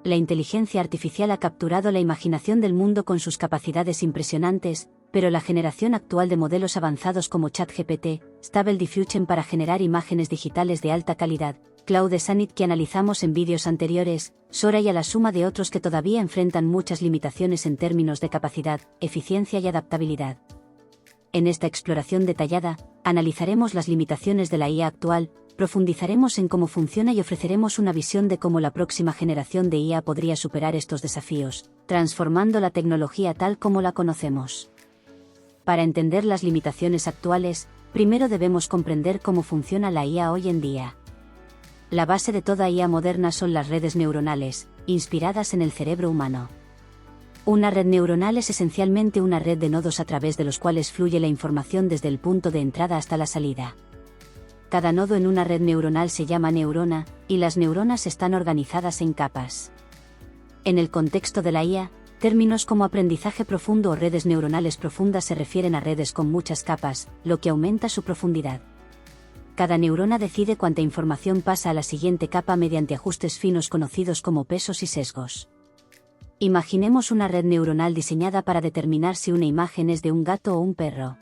La inteligencia artificial ha capturado la imaginación del mundo con sus capacidades impresionantes, pero la generación actual de modelos avanzados como ChatGPT, Stable Diffusion para generar imágenes digitales de alta calidad, Claude Sonnet que analizamos en vídeos anteriores, Sora y a la suma de otros que todavía enfrentan muchas limitaciones en términos de capacidad, eficiencia y adaptabilidad. En esta exploración detallada, analizaremos las limitaciones de la IA actual, profundizaremos en cómo funciona y ofreceremos una visión de cómo la próxima generación de IA podría superar estos desafíos, transformando la tecnología tal como la conocemos. Para entender las limitaciones actuales, primero debemos comprender cómo funciona la IA hoy en día. La base de toda IA moderna son las redes neuronales, inspiradas en el cerebro humano. Una red neuronal es esencialmente una red de nodos a través de los cuales fluye la información desde el punto de entrada hasta la salida. Cada nodo en una red neuronal se llama neurona, y las neuronas están organizadas en capas. En el contexto de la IA, términos como aprendizaje profundo o redes neuronales profundas se refieren a redes con muchas capas, lo que aumenta su profundidad. Cada neurona decide cuánta información pasa a la siguiente capa mediante ajustes finos conocidos como pesos y sesgos. Imaginemos una red neuronal diseñada para determinar si una imagen es de un gato o un perro.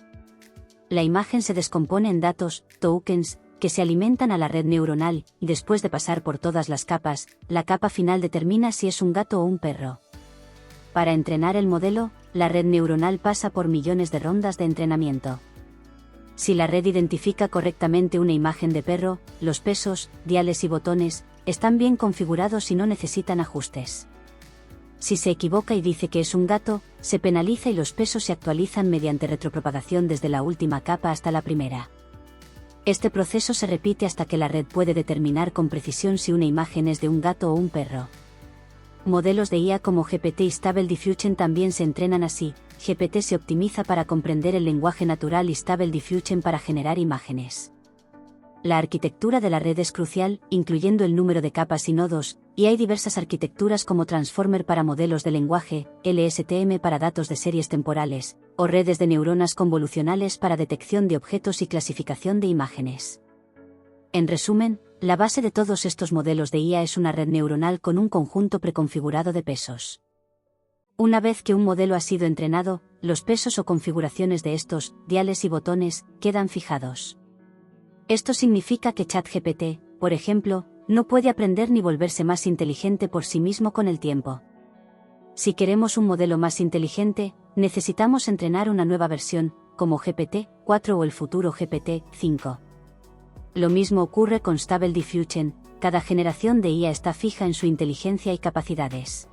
La imagen se descompone en datos, tokens, que se alimentan a la red neuronal, y después de pasar por todas las capas, la capa final determina si es un gato o un perro. Para entrenar el modelo, la red neuronal pasa por millones de rondas de entrenamiento. Si la red identifica correctamente una imagen de perro, los pesos, diales y botones, están bien configurados y no necesitan ajustes. Si se equivoca y dice que es un gato, se penaliza y los pesos se actualizan mediante retropropagación desde la última capa hasta la primera. Este proceso se repite hasta que la red puede determinar con precisión si una imagen es de un gato o un perro. Modelos de IA como GPT y Stable Diffusion también se entrenan así. GPT se optimiza para comprender el lenguaje natural y Stable Diffusion para generar imágenes. La arquitectura de la red es crucial, incluyendo el número de capas y nodos, y hay diversas arquitecturas como Transformer para modelos de lenguaje, LSTM para datos de series temporales, o redes de neuronas convolucionales para detección de objetos y clasificación de imágenes. En resumen, la base de todos estos modelos de IA es una red neuronal con un conjunto preconfigurado de pesos. Una vez que un modelo ha sido entrenado, los pesos o configuraciones de estos, diales y botones, quedan fijados. Esto significa que ChatGPT, por ejemplo, no puede aprender ni volverse más inteligente por sí mismo con el tiempo. Si queremos un modelo más inteligente, necesitamos entrenar una nueva versión, como GPT-4 o el futuro GPT-5. Lo mismo ocurre con Stable Diffusion, cada generación de IA está fija en su inteligencia y capacidades.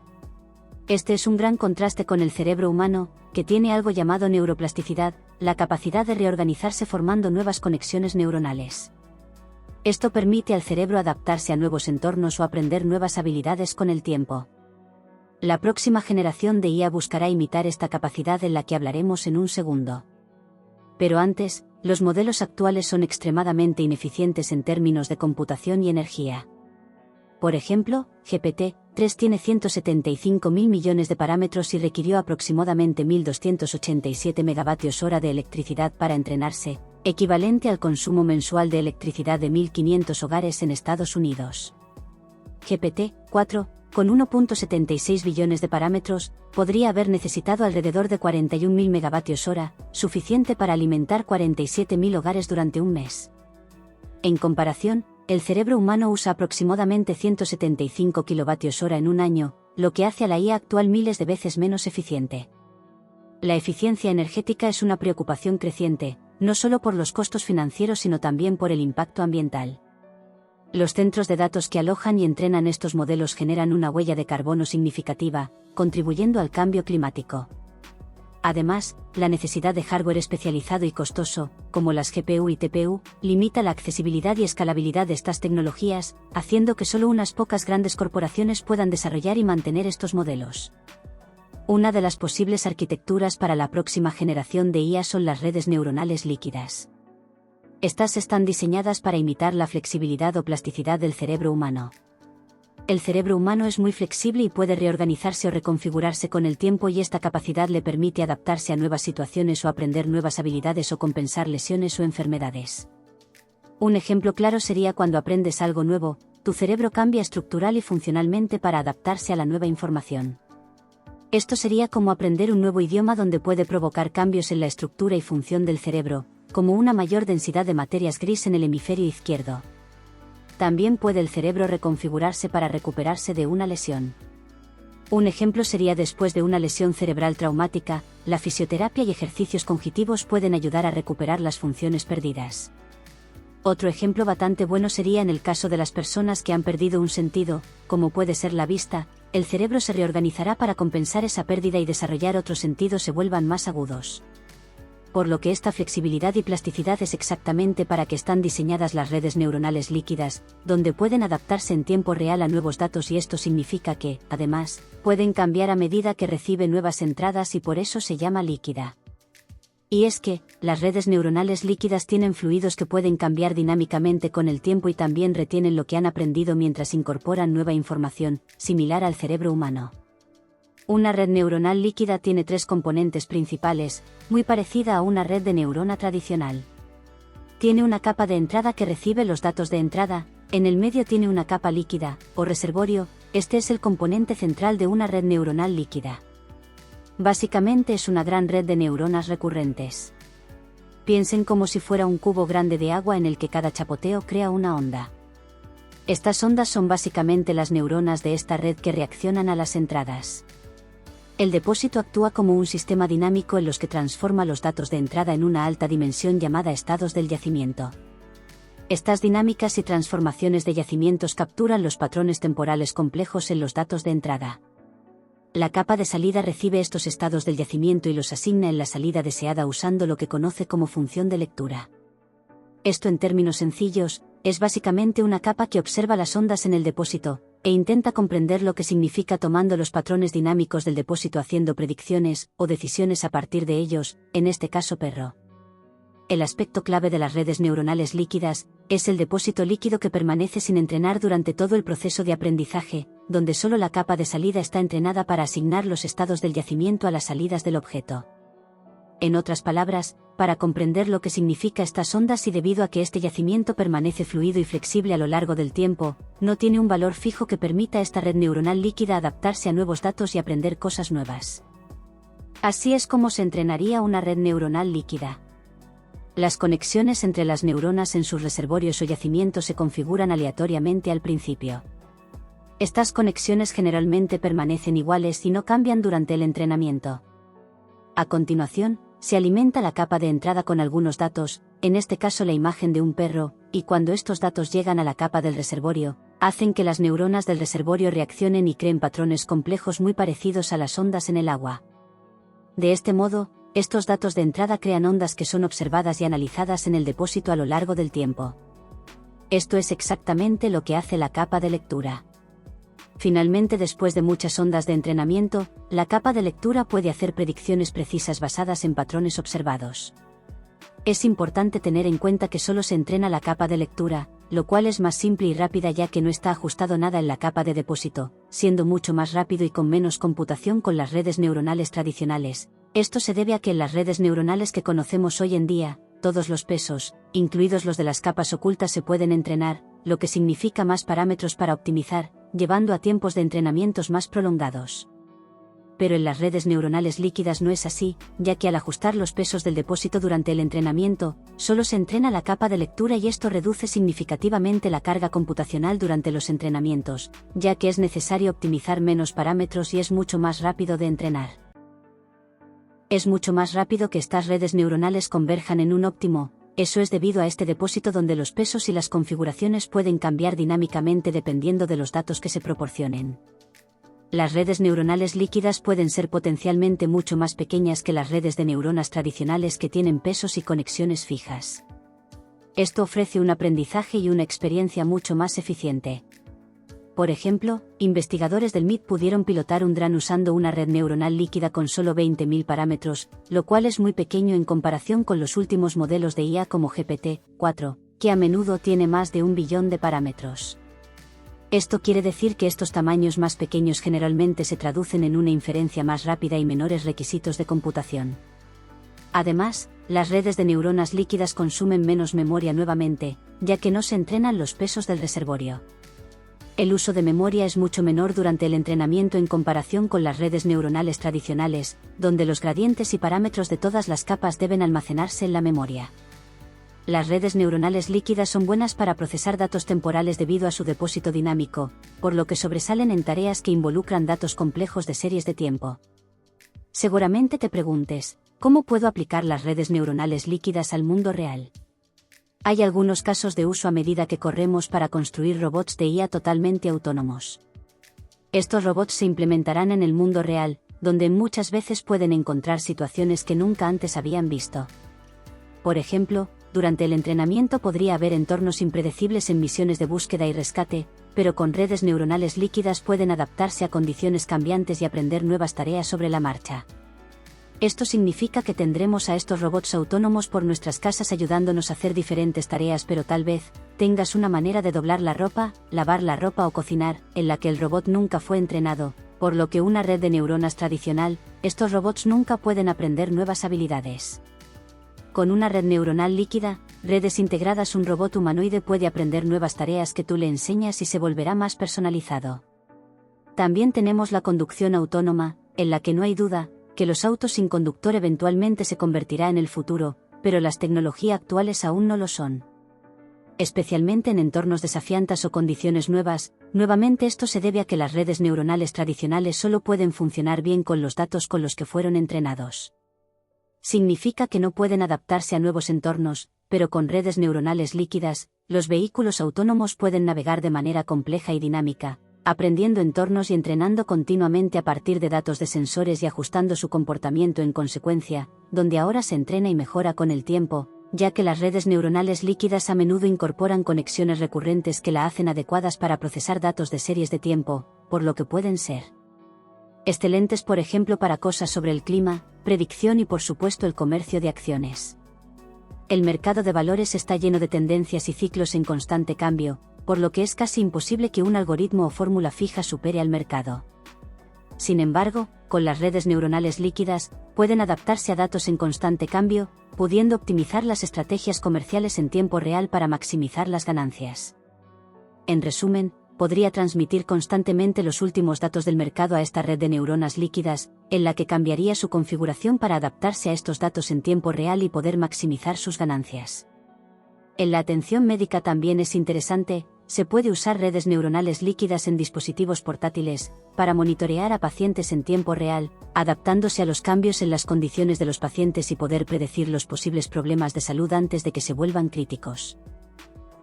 Este es un gran contraste con el cerebro humano, que tiene algo llamado neuroplasticidad, la capacidad de reorganizarse formando nuevas conexiones neuronales. Esto permite al cerebro adaptarse a nuevos entornos o aprender nuevas habilidades con el tiempo. La próxima generación de IA buscará imitar esta capacidad en la que hablaremos en un segundo. Pero antes, los modelos actuales son extremadamente ineficientes en términos de computación y energía. Por ejemplo, GPT-3 tiene 175.000 millones de parámetros y requirió aproximadamente 1.287 megavatios-hora de electricidad para entrenarse, equivalente al consumo mensual de electricidad de 1.500 hogares en Estados Unidos. GPT-4, con 1.76 billones de parámetros, podría haber necesitado alrededor de 41.000 megavatios-hora, suficiente para alimentar 47.000 hogares durante un mes. En comparación, el cerebro humano usa aproximadamente 175 kilovatios-hora en un año, lo que hace a la IA actual miles de veces menos eficiente. La eficiencia energética es una preocupación creciente, no solo por los costos financieros sino también por el impacto ambiental. Los centros de datos que alojan y entrenan estos modelos generan una huella de carbono significativa, contribuyendo al cambio climático. Además, la necesidad de hardware especializado y costoso, como las GPU y TPU, limita la accesibilidad y escalabilidad de estas tecnologías, haciendo que solo unas pocas grandes corporaciones puedan desarrollar y mantener estos modelos. Una de las posibles arquitecturas para la próxima generación de IA son las redes neuronales líquidas. Estas están diseñadas para imitar la flexibilidad o plasticidad del cerebro humano. El cerebro humano es muy flexible y puede reorganizarse o reconfigurarse con el tiempo y esta capacidad le permite adaptarse a nuevas situaciones o aprender nuevas habilidades o compensar lesiones o enfermedades. Un ejemplo claro sería cuando aprendes algo nuevo, tu cerebro cambia estructural y funcionalmente para adaptarse a la nueva información. Esto sería como aprender un nuevo idioma donde puede provocar cambios en la estructura y función del cerebro, como una mayor densidad de materias gris en el hemisferio izquierdo. También puede el cerebro reconfigurarse para recuperarse de una lesión. Un ejemplo sería después de una lesión cerebral traumática, la fisioterapia y ejercicios cognitivos pueden ayudar a recuperar las funciones perdidas. Otro ejemplo bastante bueno sería en el caso de las personas que han perdido un sentido, como puede ser la vista, el cerebro se reorganizará para compensar esa pérdida y desarrollar otros sentidos se vuelvan más agudos. Por lo que esta flexibilidad y plasticidad es exactamente para que están diseñadas las redes neuronales líquidas, donde pueden adaptarse en tiempo real a nuevos datos y esto significa que, además, pueden cambiar a medida que recibe nuevas entradas y por eso se llama líquida. Y es que, las redes neuronales líquidas tienen fluidos que pueden cambiar dinámicamente con el tiempo y también retienen lo que han aprendido mientras incorporan nueva información, similar al cerebro humano. Una red neuronal líquida tiene 3 componentes principales, muy parecida a una red de neurona tradicional. Tiene una capa de entrada que recibe los datos de entrada, en el medio tiene una capa líquida, o reservorio, este es el componente central de una red neuronal líquida. Básicamente es una gran red de neuronas recurrentes. Piensen como si fuera un cubo grande de agua en el que cada chapoteo crea una onda. Estas ondas son básicamente las neuronas de esta red que reaccionan a las entradas. El depósito actúa como un sistema dinámico en los que transforma los datos de entrada en una alta dimensión llamada estados del yacimiento. Estas dinámicas y transformaciones de yacimientos capturan los patrones temporales complejos en los datos de entrada. La capa de salida recibe estos estados del yacimiento y los asigna en la salida deseada usando lo que conoce como función de lectura. Esto en términos sencillos, es básicamente una capa que observa las ondas en el depósito, e intenta comprender lo que significa tomando los patrones dinámicos del depósito haciendo predicciones, o decisiones a partir de ellos, en este caso perro. El aspecto clave de las redes neuronales líquidas, es el depósito líquido que permanece sin entrenar durante todo el proceso de aprendizaje, donde solo la capa de salida está entrenada para asignar los estados del yacimiento a las salidas del objeto. En otras palabras, para comprender lo que significa estas ondas y debido a que este yacimiento permanece fluido y flexible a lo largo del tiempo, no tiene un valor fijo que permita a esta red neuronal líquida adaptarse a nuevos datos y aprender cosas nuevas. Así es como se entrenaría una red neuronal líquida. Las conexiones entre las neuronas en sus reservorios o yacimientos se configuran aleatoriamente al principio. Estas conexiones generalmente permanecen iguales y no cambian durante el entrenamiento. A continuación, se alimenta la capa de entrada con algunos datos, en este caso la imagen de un perro, y cuando estos datos llegan a la capa del reservorio, hacen que las neuronas del reservorio reaccionen y creen patrones complejos muy parecidos a las ondas en el agua. De este modo, estos datos de entrada crean ondas que son observadas y analizadas en el depósito a lo largo del tiempo. Esto es exactamente lo que hace la capa de lectura. Finalmente, después de muchas ondas de entrenamiento, la capa de lectura puede hacer predicciones precisas basadas en patrones observados. Es importante tener en cuenta que solo se entrena la capa de lectura, lo cual es más simple y rápida ya que no está ajustado nada en la capa de depósito, siendo mucho más rápido y con menos computación con las redes neuronales tradicionales. Esto se debe a que en las redes neuronales que conocemos hoy en día, todos los pesos, incluidos los de las capas ocultas, se pueden entrenar, lo que significa más parámetros para optimizar, llevando a tiempos de entrenamientos más prolongados. Pero en las redes neuronales líquidas no es así, ya que al ajustar los pesos del depósito durante el entrenamiento, solo se entrena la capa de lectura y esto reduce significativamente la carga computacional durante los entrenamientos, ya que es necesario optimizar menos parámetros y es mucho más rápido de entrenar. Es mucho más rápido que estas redes neuronales converjan en un óptimo, eso es debido a este depósito donde los pesos y las configuraciones pueden cambiar dinámicamente dependiendo de los datos que se proporcionen. Las redes neuronales líquidas pueden ser potencialmente mucho más pequeñas que las redes de neuronas tradicionales que tienen pesos y conexiones fijas. Esto ofrece un aprendizaje y una experiencia mucho más eficiente. Por ejemplo, investigadores del MIT pudieron pilotar un dron usando una red neuronal líquida con solo 20.000 parámetros, lo cual es muy pequeño en comparación con los últimos modelos de IA como GPT-4, que a menudo tiene más de 1 billón de parámetros. Esto quiere decir que estos tamaños más pequeños generalmente se traducen en una inferencia más rápida y menores requisitos de computación. Además, las redes de neuronas líquidas consumen menos memoria nuevamente, ya que no se entrenan los pesos del reservorio. El uso de memoria es mucho menor durante el entrenamiento en comparación con las redes neuronales tradicionales, donde los gradientes y parámetros de todas las capas deben almacenarse en la memoria. Las redes neuronales líquidas son buenas para procesar datos temporales debido a su depósito dinámico, por lo que sobresalen en tareas que involucran datos complejos de series de tiempo. Seguramente te preguntes, ¿cómo puedo aplicar las redes neuronales líquidas al mundo real? Hay algunos casos de uso a medida que corremos para construir robots de IA totalmente autónomos. Estos robots se implementarán en el mundo real, donde muchas veces pueden encontrar situaciones que nunca antes habían visto. Por ejemplo, durante el entrenamiento podría haber entornos impredecibles en misiones de búsqueda y rescate, pero con redes neuronales líquidas pueden adaptarse a condiciones cambiantes y aprender nuevas tareas sobre la marcha. Esto significa que tendremos a estos robots autónomos por nuestras casas ayudándonos a hacer diferentes tareas, pero tal vez tengas una manera de doblar la ropa, lavar la ropa o cocinar, en la que el robot nunca fue entrenado, por lo que una red de neuronas tradicional, estos robots nunca pueden aprender nuevas habilidades. Con una red neuronal líquida, redes integradas, un robot humanoide puede aprender nuevas tareas que tú le enseñas y se volverá más personalizado. También tenemos la conducción autónoma, en la que no hay duda que los autos sin conductor eventualmente se convertirá en el futuro, pero las tecnologías actuales aún no lo son. Especialmente en entornos desafiantes o condiciones nuevas, nuevamente esto se debe a que las redes neuronales tradicionales solo pueden funcionar bien con los datos con los que fueron entrenados. Significa que no pueden adaptarse a nuevos entornos, pero con redes neuronales líquidas, los vehículos autónomos pueden navegar de manera compleja y dinámica, aprendiendo entornos y entrenando continuamente a partir de datos de sensores y ajustando su comportamiento en consecuencia, donde ahora se entrena y mejora con el tiempo, ya que las redes neuronales líquidas a menudo incorporan conexiones recurrentes que la hacen adecuadas para procesar datos de series de tiempo, por lo que pueden ser excelentes, por ejemplo, para cosas sobre el clima, predicción y por supuesto el comercio de acciones. El mercado de valores está lleno de tendencias y ciclos en constante cambio, por lo que es casi imposible que un algoritmo o fórmula fija supere al mercado. Sin embargo, con las redes neuronales líquidas, pueden adaptarse a datos en constante cambio, pudiendo optimizar las estrategias comerciales en tiempo real para maximizar las ganancias. En resumen, podría transmitir constantemente los últimos datos del mercado a esta red de neuronas líquidas, en la que cambiaría su configuración para adaptarse a estos datos en tiempo real y poder maximizar sus ganancias. En la atención médica también es interesante, se puede usar redes neuronales líquidas en dispositivos portátiles, para monitorear a pacientes en tiempo real, adaptándose a los cambios en las condiciones de los pacientes y poder predecir los posibles problemas de salud antes de que se vuelvan críticos.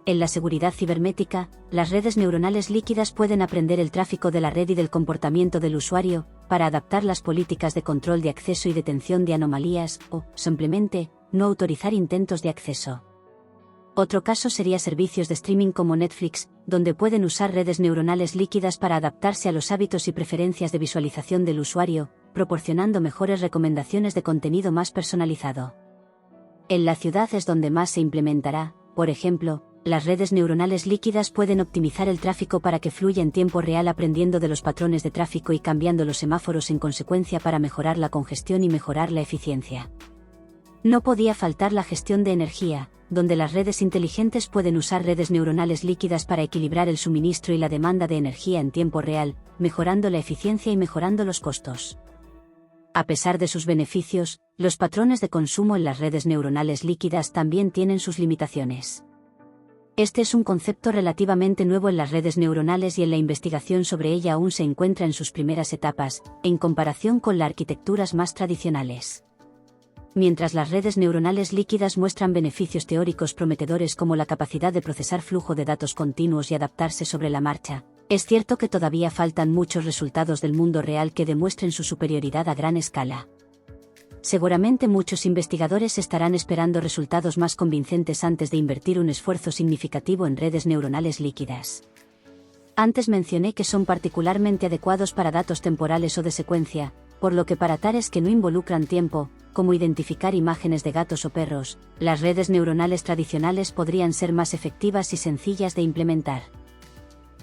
En la seguridad cibernética, las redes neuronales líquidas pueden aprender el tráfico de la red y del comportamiento del usuario, para adaptar las políticas de control de acceso y detención de anomalías, o, simplemente, no autorizar intentos de acceso. Otro caso sería servicios de streaming como Netflix, donde pueden usar redes neuronales líquidas para adaptarse a los hábitos y preferencias de visualización del usuario, proporcionando mejores recomendaciones de contenido más personalizado. En la ciudad es donde más se implementará, por ejemplo, las redes neuronales líquidas pueden optimizar el tráfico para que fluya en tiempo real aprendiendo de los patrones de tráfico y cambiando los semáforos en consecuencia para mejorar la congestión y mejorar la eficiencia. No podía faltar la gestión de energía, donde las redes inteligentes pueden usar redes neuronales líquidas para equilibrar el suministro y la demanda de energía en tiempo real, mejorando la eficiencia y mejorando los costos. A pesar de sus beneficios, los patrones de consumo en las redes neuronales líquidas también tienen sus limitaciones. Este es un concepto relativamente nuevo en las redes neuronales y en la investigación sobre ella aún se encuentra en sus primeras etapas, en comparación con las arquitecturas más tradicionales. Mientras las redes neuronales líquidas muestran beneficios teóricos prometedores como la capacidad de procesar flujo de datos continuos y adaptarse sobre la marcha, es cierto que todavía faltan muchos resultados del mundo real que demuestren su superioridad a gran escala. Seguramente muchos investigadores estarán esperando resultados más convincentes antes de invertir un esfuerzo significativo en redes neuronales líquidas. Antes mencioné que son particularmente adecuados para datos temporales o de secuencia, por lo que para tareas que no involucran tiempo, como identificar imágenes de gatos o perros, las redes neuronales tradicionales podrían ser más efectivas y sencillas de implementar.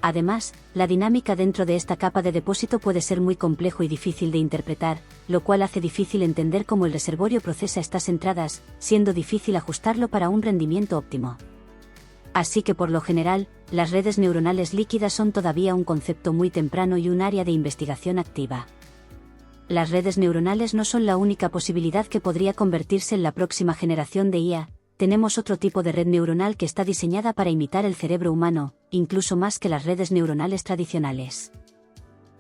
Además, la dinámica dentro de esta capa de depósito puede ser muy complejo y difícil de interpretar, lo cual hace difícil entender cómo el reservorio procesa estas entradas, siendo difícil ajustarlo para un rendimiento óptimo. Así que por lo general, las redes neuronales líquidas son todavía un concepto muy temprano y un área de investigación activa. Las redes neuronales no son la única posibilidad que podría convertirse en la próxima generación de IA. Tenemos otro tipo de red neuronal que está diseñada para imitar el cerebro humano, incluso más que las redes neuronales tradicionales.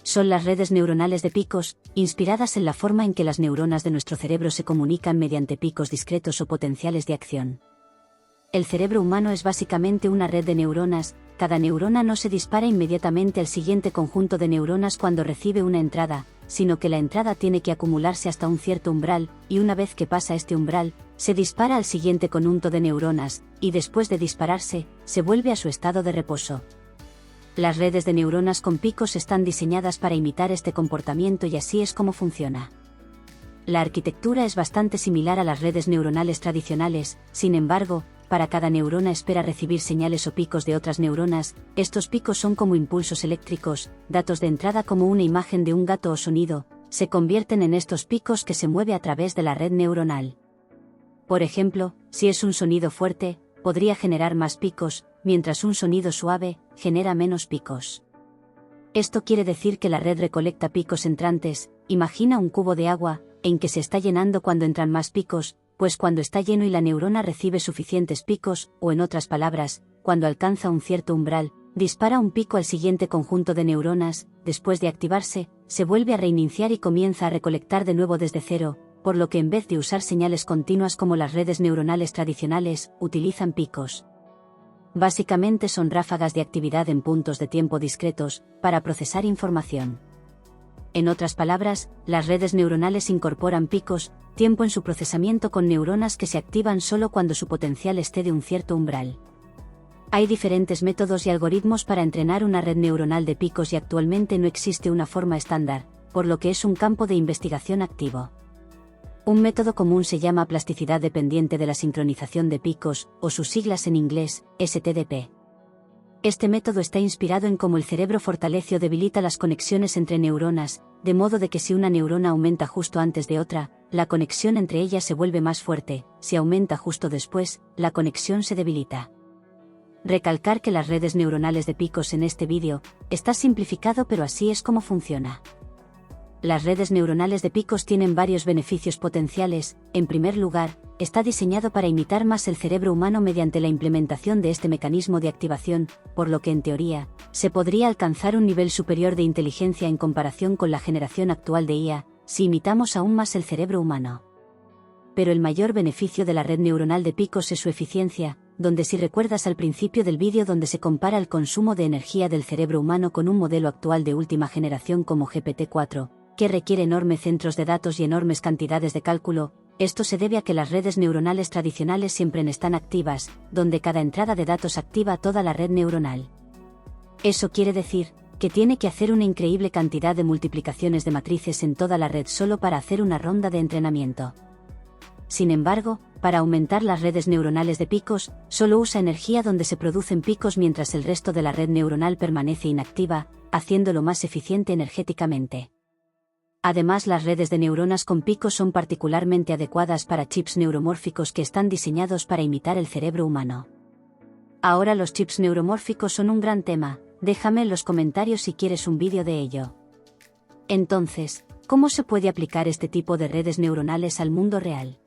Son las redes neuronales de picos, inspiradas en la forma en que las neuronas de nuestro cerebro se comunican mediante picos discretos o potenciales de acción. El cerebro humano es básicamente una red de neuronas. Cada neurona no se dispara inmediatamente al siguiente conjunto de neuronas cuando recibe una entrada, sino que la entrada tiene que acumularse hasta un cierto umbral, y una vez que pasa este umbral, se dispara al siguiente conjunto de neuronas, y después de dispararse, se vuelve a su estado de reposo. Las redes de neuronas con picos están diseñadas para imitar este comportamiento y así es como funciona. La arquitectura es bastante similar a las redes neuronales tradicionales, sin embargo, para cada neurona espera recibir señales o picos de otras neuronas. Estos picos son como impulsos eléctricos, datos de entrada como una imagen de un gato o sonido, se convierten en estos picos que se mueve a través de la red neuronal. Por ejemplo, si es un sonido fuerte, podría generar más picos, mientras un sonido suave, genera menos picos. Esto quiere decir que la red recolecta picos entrantes. Imagina un cubo de agua, en que se está llenando cuando entran más picos, pues cuando está lleno y la neurona recibe suficientes picos, o en otras palabras, cuando alcanza un cierto umbral, dispara un pico al siguiente conjunto de neuronas. Después de activarse, se vuelve a reiniciar y comienza a recolectar de nuevo desde cero, por lo que en vez de usar señales continuas como las redes neuronales tradicionales, utilizan picos. Básicamente son ráfagas de actividad en puntos de tiempo discretos, para procesar información. En otras palabras, las redes neuronales incorporan picos, tiempo en su procesamiento con neuronas que se activan solo cuando su potencial esté de un cierto umbral. Hay diferentes métodos y algoritmos para entrenar una red neuronal de picos y actualmente no existe una forma estándar, por lo que es un campo de investigación activo. Un método común se llama plasticidad dependiente de la sincronización de picos, o sus siglas en inglés, STDP. Este método está inspirado en cómo el cerebro fortalece o debilita las conexiones entre neuronas, de modo de que si una neurona aumenta justo antes de otra, la conexión entre ellas se vuelve más fuerte. Si aumenta justo después, la conexión se debilita. Recalcar que las redes neuronales de picos en este vídeo está simplificado, pero así es como funciona. Las redes neuronales de picos tienen varios beneficios potenciales. En primer lugar, está diseñado para imitar más el cerebro humano mediante la implementación de este mecanismo de activación, por lo que en teoría, se podría alcanzar un nivel superior de inteligencia en comparación con la generación actual de IA, si imitamos aún más el cerebro humano. Pero el mayor beneficio de la red neuronal de picos es su eficiencia, donde si recuerdas al principio del vídeo donde se compara el consumo de energía del cerebro humano con un modelo actual de última generación como GPT-4, que requiere enormes centros de datos y enormes cantidades de cálculo, esto se debe a que las redes neuronales tradicionales siempre están activas, donde cada entrada de datos activa toda la red neuronal. Eso quiere decir que tiene que hacer una increíble cantidad de multiplicaciones de matrices en toda la red solo para hacer una ronda de entrenamiento. Sin embargo, para aumentar las redes neuronales de picos, solo usa energía donde se producen picos mientras el resto de la red neuronal permanece inactiva, haciéndolo más eficiente energéticamente. Además, las redes de neuronas con picos son particularmente adecuadas para chips neuromórficos que están diseñados para imitar el cerebro humano. Ahora los chips neuromórficos son un gran tema, déjame en los comentarios si quieres un vídeo de ello. Entonces, ¿cómo se puede aplicar este tipo de redes neuronales al mundo real?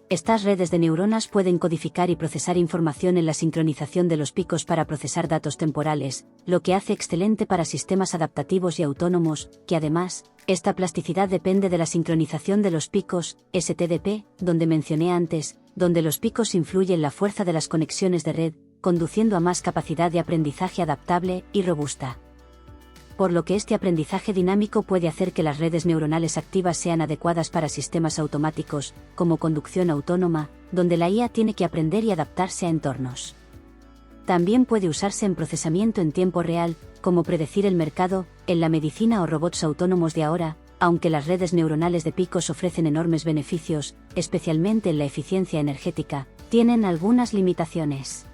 Estas redes de neuronas pueden codificar y procesar información en la sincronización de los picos para procesar datos temporales, lo que hace excelente para sistemas adaptativos y autónomos, que además, esta plasticidad depende de la sincronización de los picos, STDP, donde mencioné antes, donde los picos influyen la fuerza de las conexiones de red, conduciendo a más capacidad de aprendizaje adaptable y robusta. Por lo que este aprendizaje dinámico puede hacer que las redes neuronales activas sean adecuadas para sistemas automáticos, como conducción autónoma, donde la IA tiene que aprender y adaptarse a entornos. También puede usarse en procesamiento en tiempo real, como predecir el mercado, en la medicina o robots autónomos de ahora. Aunque las redes neuronales de picos ofrecen enormes beneficios, especialmente en la eficiencia energética, tienen algunas limitaciones.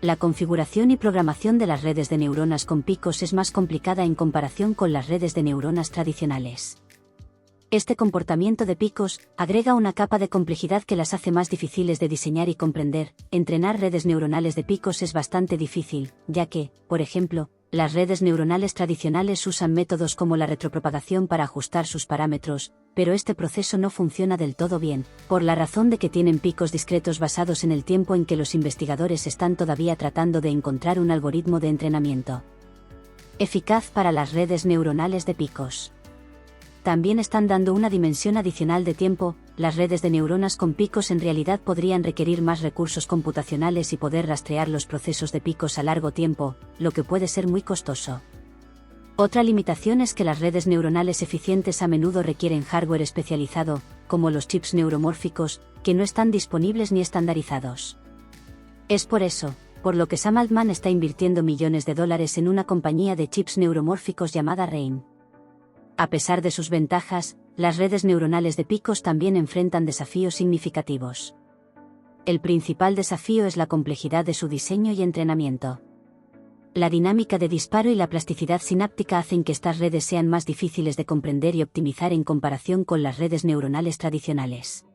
La configuración y programación de las redes de neuronas con picos es más complicada en comparación con las redes de neuronas tradicionales. Este comportamiento de picos agrega una capa de complejidad que las hace más difíciles de diseñar y comprender. Entrenar redes neuronales de picos es bastante difícil, ya que, por ejemplo, las redes neuronales tradicionales usan métodos como la retropropagación para ajustar sus parámetros, pero este proceso no funciona del todo bien, por la razón de que tienen picos discretos basados en el tiempo en que los investigadores están todavía tratando de encontrar un algoritmo de entrenamiento eficaz para las redes neuronales de picos. También están dando una dimensión adicional de tiempo. Las redes de neuronas con picos en realidad podrían requerir más recursos computacionales y poder rastrear los procesos de picos a largo tiempo, lo que puede ser muy costoso. Otra limitación es que las redes neuronales eficientes a menudo requieren hardware especializado, como los chips neuromórficos, que no están disponibles ni estandarizados. Es por eso, por lo que Sam Altman está invirtiendo millones de dólares en una compañía de chips neuromórficos llamada RAIN. A pesar de sus ventajas, las redes neuronales de picos también enfrentan desafíos significativos. El principal desafío es la complejidad de su diseño y entrenamiento. La dinámica de disparo y la plasticidad sináptica hacen que estas redes sean más difíciles de comprender y optimizar en comparación con las redes neuronales tradicionales.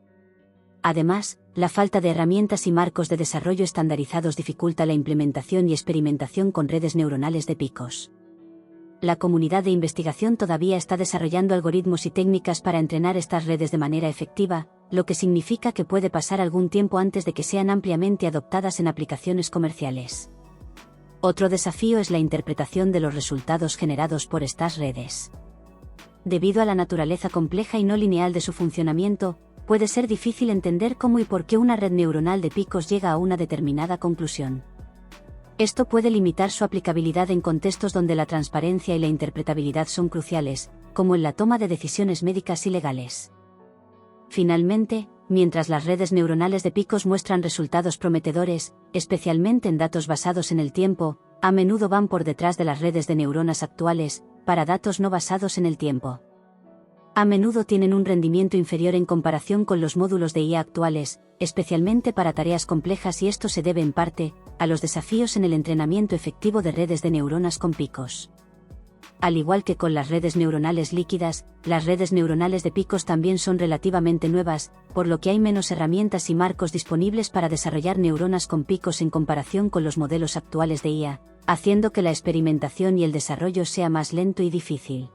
Además, la falta de herramientas y marcos de desarrollo estandarizados dificulta la implementación y experimentación con redes neuronales de picos. La comunidad de investigación todavía está desarrollando algoritmos y técnicas para entrenar estas redes de manera efectiva, lo que significa que puede pasar algún tiempo antes de que sean ampliamente adoptadas en aplicaciones comerciales. Otro desafío es la interpretación de los resultados generados por estas redes. Debido a la naturaleza compleja y no lineal de su funcionamiento, puede ser difícil entender cómo y por qué una red neuronal de picos llega a una determinada conclusión. Esto puede limitar su aplicabilidad en contextos donde la transparencia y la interpretabilidad son cruciales, como en la toma de decisiones médicas y legales. Finalmente, mientras las redes neuronales de picos muestran resultados prometedores, especialmente en datos basados en el tiempo, a menudo van por detrás de las redes de neuronas actuales, para datos no basados en el tiempo. A menudo tienen un rendimiento inferior en comparación con los módulos de IA actuales, especialmente para tareas complejas, y esto se debe en parte a los desafíos en el entrenamiento efectivo de redes de neuronas con picos. Al igual que con las redes neuronales líquidas, las redes neuronales de picos también son relativamente nuevas, por lo que hay menos herramientas y marcos disponibles para desarrollar neuronas con picos en comparación con los modelos actuales de IA, haciendo que la experimentación y el desarrollo sea más lento y difícil.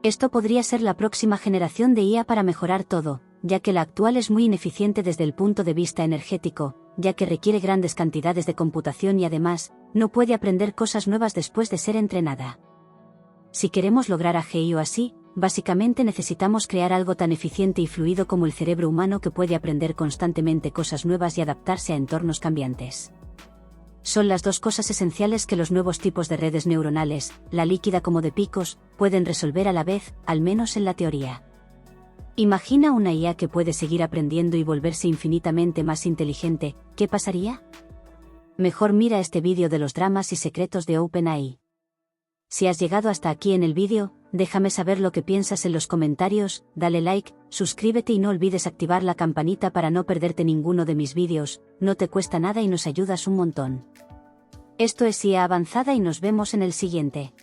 Esto podría ser la próxima generación de IA para mejorar todo, ya que la actual es muy ineficiente desde el punto de vista energético, ya que requiere grandes cantidades de computación y además, no puede aprender cosas nuevas después de ser entrenada. Si queremos lograr AGI o así, básicamente necesitamos crear algo tan eficiente y fluido como el cerebro humano, que puede aprender constantemente cosas nuevas y adaptarse a entornos cambiantes. Son las dos cosas esenciales que los nuevos tipos de redes neuronales, la líquida como de picos, pueden resolver a la vez, al menos en la teoría. Imagina una IA que puede seguir aprendiendo y volverse infinitamente más inteligente. ¿Qué pasaría? Mejor mira este vídeo de los dramas y secretos de OpenAI. Si has llegado hasta aquí en el vídeo, déjame saber lo que piensas en los comentarios, dale like, suscríbete y no olvides activar la campanita para no perderte ninguno de mis vídeos, no te cuesta nada y nos ayudas un montón. Esto es IA Avanzada y nos vemos en el siguiente.